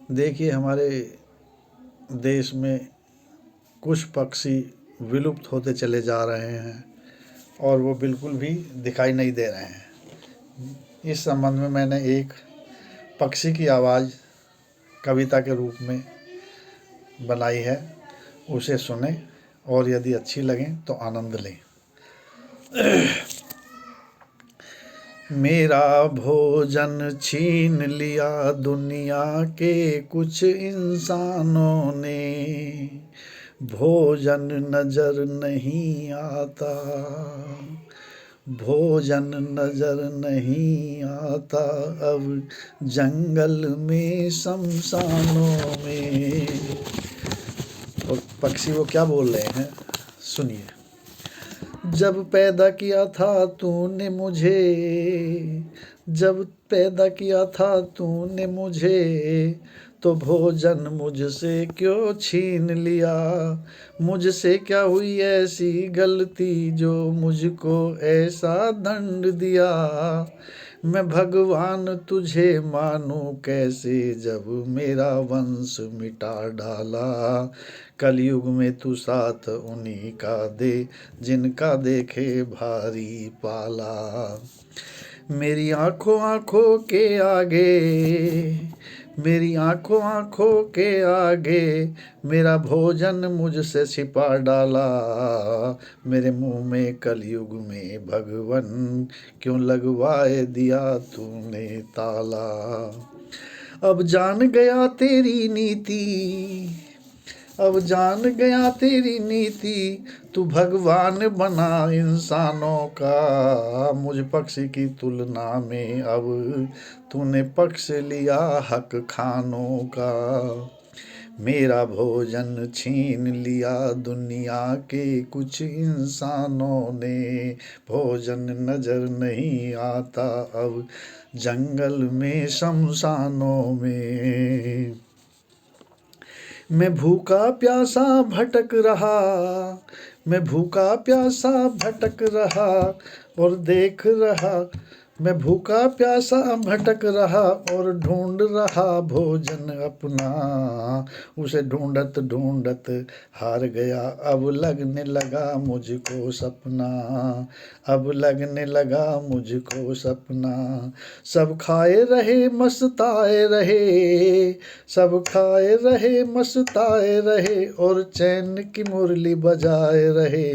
देखिए, हमारे देश में कुछ पक्षी विलुप्त होते चले जा रहे हैं और वो बिल्कुल भी दिखाई नहीं दे रहे हैं। इस संबंध में मैंने एक पक्षी की आवाज़ कविता के रूप में बनाई है, उसे सुने और यदि अच्छी लगे तो आनंद लें। मेरा भोजन छीन लिया दुनिया के कुछ इंसानों ने, भोजन नजर नहीं आता, भोजन नजर नहीं आता अब जंगल में शमशानों में। और पक्षी वो क्या बोल रहे हैं, सुनिए। जब पैदा किया था तूने मुझे, जब पैदा किया था तूने मुझे, तो भोजन मुझसे क्यों छीन लिया। मुझसे क्या हुई ऐसी गलती जो मुझको ऐसा दंड दिया। मैं भगवान तुझे मानूं कैसे जब मेरा वंश मिटा डाला। कलयुग में तू साथ उन्हीं का दे जिनका देखे भारी पाला। मेरी आंखों आंखों के आगे, मेरी आंखों आंखों के आगे मेरा भोजन मुझसे छिपा डाला। मेरे मुंह में कलयुग में भगवन क्यों लगवाए दिया तूने ताला। अब जान गया तेरी नीति, अब जान गया तेरी नीति, तू भगवान बना इंसानों का। मुझ पक्षी की तुलना में अब तूने पक्ष लिया हक खानों का। मेरा भोजन छीन लिया दुनिया के कुछ इंसानों ने, भोजन नजर नहीं आता अब जंगल में शमशानों में। मैं भूखा प्यासा भटक रहा, मैं भूखा प्यासा भटक रहा और देख रहा। मैं भूखा प्यासा भटक रहा और ढूंढ रहा भोजन अपना। उसे ढूंढत ढूंढत हार गया, अब लगने लगा मुझको सपना, अब लगने लगा मुझको सपना। सब खाए रहे मस्ताए रहे, सब खाए रहे मस्ताए रहे और चैन की मुरली बजाए रहे।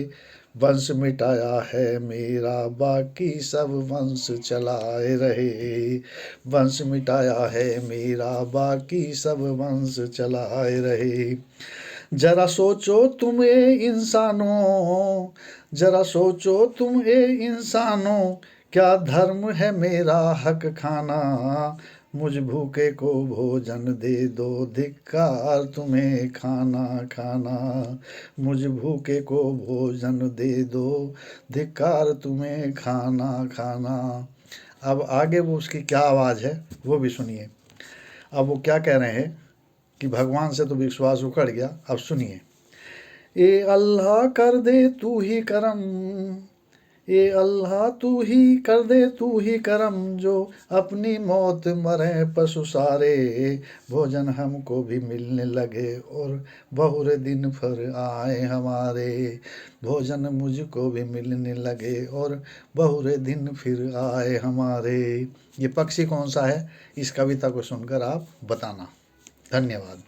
वंश मिटाया है मेरा बाकी सब वंश चलाए रहे। वंश मिटाया है मेरा बाकी सब वंश चलाए रहे। जरा सोचो तुम ए इंसानों, जरा सोचो तुम ए इंसानों, क्या धर्म है मेरा हक खाना। मुझ भूखे को भोजन दे दो, धिक्कार तुम्हें खाना खाना। मुझ भूखे को भोजन दे दो, धिक्कार तुम्हें खाना खाना। अब आगे वो उसकी क्या आवाज़ है वो भी सुनिए। अब वो क्या कह रहे हैं कि भगवान से तो विश्वास उखड़ गया, अब सुनिए। ए अल्लाह कर दे तू ही करम, ए अल्लाह तू ही कर दे तू ही करम, जो अपनी मौत मरे पशु सारे। भोजन हमको भी मिलने लगे और बहुरे दिन फिर आए हमारे। भोजन मुझको भी मिलने लगे और बहुरे दिन फिर आए हमारे। ये पक्षी कौन सा है, इस कविता को सुनकर आप बताना। धन्यवाद।